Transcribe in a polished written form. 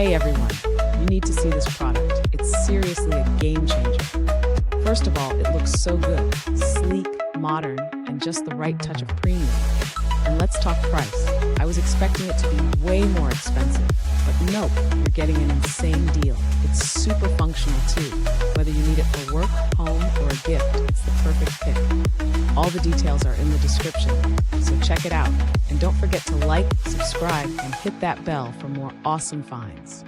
Hey everyone, you need to see this product. It's seriously a game changer. First of all, it looks so good, sleek, modern, and just the right touch of premium. And let's talk price. I was expecting it to be way more expensive, but nope, you're getting an insane deal. It's super functional too. Whether you need it for work, home, or a gift, it's the perfect pick. All the details are in the description, so check it out. And don't forget to like, subscribe, and hit that bell for more awesome finds.